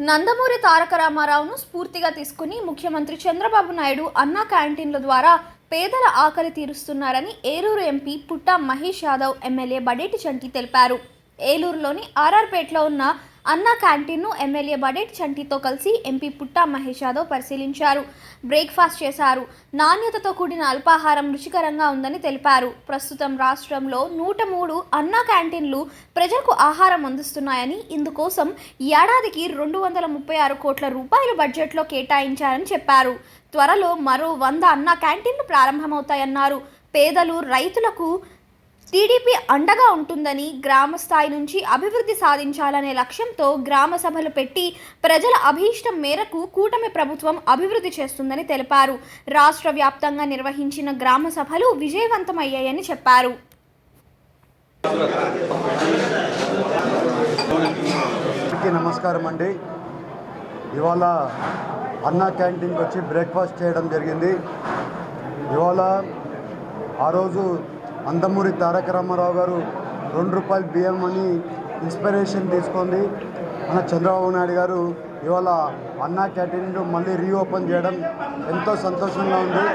నందమూరి తారక రామారావును స్ఫూర్తిగా తీసుకుని ముఖ్యమంత్రి చంద్రబాబు నాయుడు అన్నా క్యాంటీన్ల ద్వారా పేదల ఆకలి తీరుస్తున్నారని ఏలూరు ఎంపీ పుట్టా మహేష్ యాదవ్ ఎమ్మెల్యే బడేటి చంటి తెలిపారు. ఏలూరులోని ఆర్ఆర్పేటలో ఉన్న అన్నా క్యాంటీన్ను ఎమ్మెల్యే బడేటి చంటితో కలిసి ఎంపీ పుట్టా మహేష్ యాదవ్ పరిశీలించారు. బ్రేక్ఫాస్ట్ చేశారు. నాణ్యతతో కూడిన అల్పాహారం రుచికరంగా ఉందని తెలిపారు. ప్రస్తుతం రాష్ట్రంలో 103 అన్నా క్యాంటీన్లు ప్రజలకు ఆహారం అందిస్తున్నాయని, ఇందుకోసం ఏడాదికి 236 కోట్ల రూపాయలు బడ్జెట్లో కేటాయించారని చెప్పారు. త్వరలో మరో 100 అన్నా క్యాంటీన్లు ప్రారంభమవుతాయన్నారు. పేదలు, రైతులకు టీడీపీ అండగా ఉంటుందని, గ్రామ స్థాయి నుంచి అభివృద్ధి సాధించాలనే లక్ష్యంతో గ్రామ సభలు పెట్టి ప్రజల అభీష్టం మేరకు కూటమి ప్రభుత్వం అభివృద్ధి చేస్తుందని తెలిపారు. రాష్ట్ర వ్యాప్తంగా నిర్వహించిన గ్రామ సభలు విజయవంతమయ్యాయని చెప్పారు. నమస్కారం అండి. ఇవాళ అన్నా క్యాంటీన్కి వచ్చి బ్రేక్ఫాస్ట్ చేయడం జరిగింది. ఇవాళ ఆ రోజు నందమూరి తారక రామారావు గారు ₹2 బియ్యం అని ఇన్స్పిరేషన్ తీసుకుంది. మన చంద్రబాబు నాయుడు గారు ఇవాళ అన్నా క్యాంటీన్ మళ్ళీ రీఓపెన్ చేయడం ఎంతో సంతోషంగా ఉంది.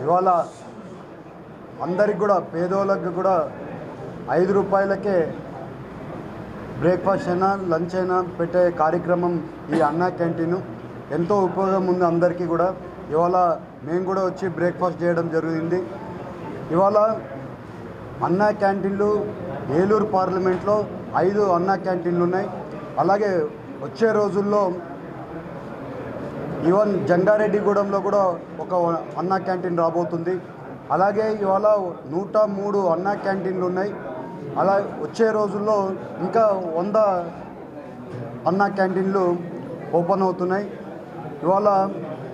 ఇవాళ అందరికి కూడా, పేదోళ్ళకి కూడా ₹5కే బ్రేక్ఫాస్ట్ అయినా లంచ్ అయినా పెట్టే కార్యక్రమం ఈ అన్నా క్యాంటీన్. ఎంతో ఉపయోగం ఉంది అందరికీ కూడా. ఇవాళ మేము కూడా వచ్చి బ్రేక్ఫాస్ట్ చేయడం జరిగింది. ఇవాళ అన్నా క్యాంటీన్లు ఏలూరు పార్లమెంట్లో 5 అన్నా క్యాంటీన్లు ఉన్నాయి. అలాగే వచ్చే రోజుల్లో ఈవెన్ జంగారెడ్డిగూడెంలో కూడా ఒక అన్నా క్యాంటీన్ రాబోతుంది. అలాగే ఇవాళ 103 అన్నా క్యాంటీన్లు ఉన్నాయి. అలా వచ్చే రోజుల్లో ఇంకా 100 అన్నా క్యాంటీన్లు ఓపెన్ అవుతున్నాయి. ఇవాళ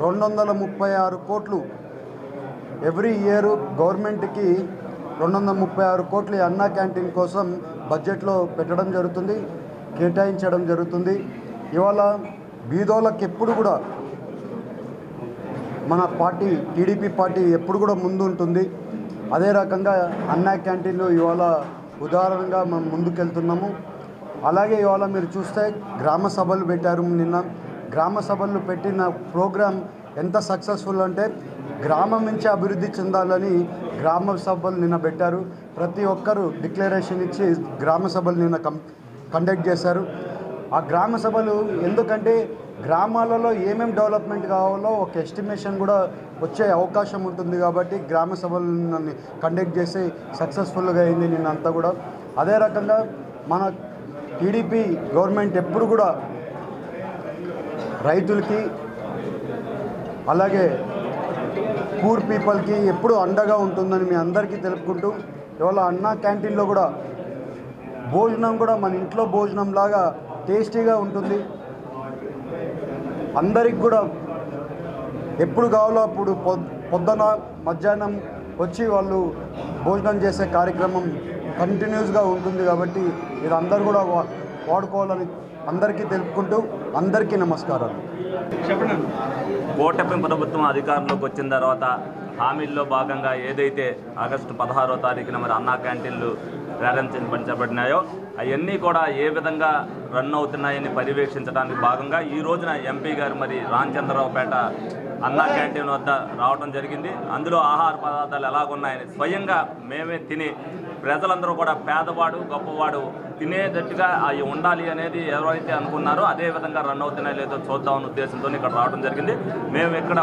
236 కోట్లు ఎవ్రీ ఇయర్ గవర్నమెంట్కి 236 కోట్లు అన్నా క్యాంటీన్ కోసం బడ్జెట్లో పెట్టడం జరుగుతుంది, కేటాయించడం జరుగుతుంది. ఇవాళ బీదోళ్ళకి ఎప్పుడు కూడా మన పార్టీ టీడీపీ పార్టీ ఎప్పుడు కూడా ముందు ఉంటుంది. అదే రకంగా అన్నా క్యాంటీన్లు ఇవాళ ఉదాహరణగా మనం ముందుకెళ్తున్నాము. అలాగే ఇవాళ మీరు చూస్తే గ్రామ సభలు పెట్టారు. నిన్న గ్రామ సభలు పెట్టిన ప్రోగ్రాం ఎంత సక్సెస్ఫుల్ అంటే, గ్రామం నుంచి అభివృద్ధి చెందాలని గ్రామ సభలు నిన్న పెట్టారు. ప్రతి ఒక్కరూ డిక్లరేషన్ ఇచ్చి గ్రామ సభలు నిన్న కండక్ట్ చేశారు. ఆ గ్రామ సభలు ఎందుకంటే గ్రామాలలో ఏమేమి డెవలప్మెంట్ కావాలో ఒక ఎస్టిమేషన్ కూడా వచ్చే అవకాశం ఉంటుంది. కాబట్టి గ్రామ సభలు కండక్ట్ చేసి సక్సెస్ఫుల్గా అయింది నిన్నంతా కూడా. అదే రకంగా మన టీడీపీ గవర్నమెంట్ ఎప్పుడు కూడా రైతులకి అలాగే పూర్ పీపుల్కి ఎప్పుడు అండగా ఉంటుందని మీ అందరికీ తెలుపుకుంటూ, ఇవాళ అన్నా క్యాంటీన్లో కూడా భోజనం కూడా మన ఇంట్లో భోజనం లాగా టేస్టీగా ఉంటుంది. అందరికి కూడా ఎప్పుడు కావాలో అప్పుడు పొద్దున మధ్యాహ్నం వచ్చి వాళ్ళు భోజనం చేసే కార్యక్రమం కంటిన్యూస్గా ఉంటుంది. కాబట్టి మీరు అందరూ కూడా వాడుకోవాలని అందరికీ తెలుపుకుంటూ అందరికీ నమస్కారాలు. కూటమి ప్రభుత్వం అధికారంలోకి వచ్చిన తర్వాత హామీల్లో భాగంగా ఏదైతే ఆగస్టు 16వ తారీఖున మరి అన్నా క్యాంటీన్లు ప్రారంభించబడినాయో అవన్నీ కూడా ఏ విధంగా రన్ అవుతున్నాయని పర్యవేక్షించడానికి భాగంగా ఈ రోజున ఎంపీ గారు మరి రామచంద్రరావుపేట అన్నా క్యాంటీన్ వద్ద రావడం జరిగింది. అందులో ఆహార పదార్థాలు ఎలాగున్నాయని స్వయంగా మేమే తిని ప్రజలందరూ కూడా పేదవాడు గొప్పవాడు తినేటట్టుగా అవి ఉండాలి అనేది ఎవరైతే అనుకున్నారో అదే విధంగా రన్ అవుతున్నాయో లేదో చూద్దామన్న ఉద్దేశంతో ఇక్కడ రావడం జరిగింది. మేము ఇక్కడ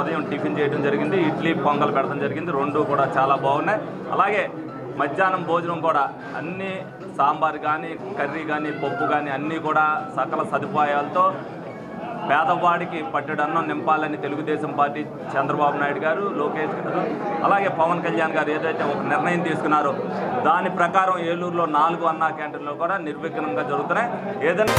ఉదయం టిఫిన్ చేయడం జరిగింది, ఇడ్లీ పొంగల్ పెడతాం జరిగింది. 2 కూడా చాలా బాగున్నాయి. అలాగే మధ్యాహ్నం భోజనం కూడా అన్నీ సాంబార్ కానీ, కర్రీ కానీ, పప్పు కానీ అన్నీ కూడా సకల సదుపాయాలతో పేదవాడికి పట్టెడన్నం నింపాలని తెలుగుదేశం పార్టీ చంద్రబాబు నాయుడు గారు, లోకేష్ గారు, అలాగే పవన్ కళ్యాణ్ గారు ఏదైతే ఒక నిర్ణయం తీసుకున్నారో దాని ప్రకారం ఏలూరులో 4 అన్నా క్యాంటీన్లు కూడా నిర్విఘ్నంగా జరుగుతున్నాయి. ఏదైనా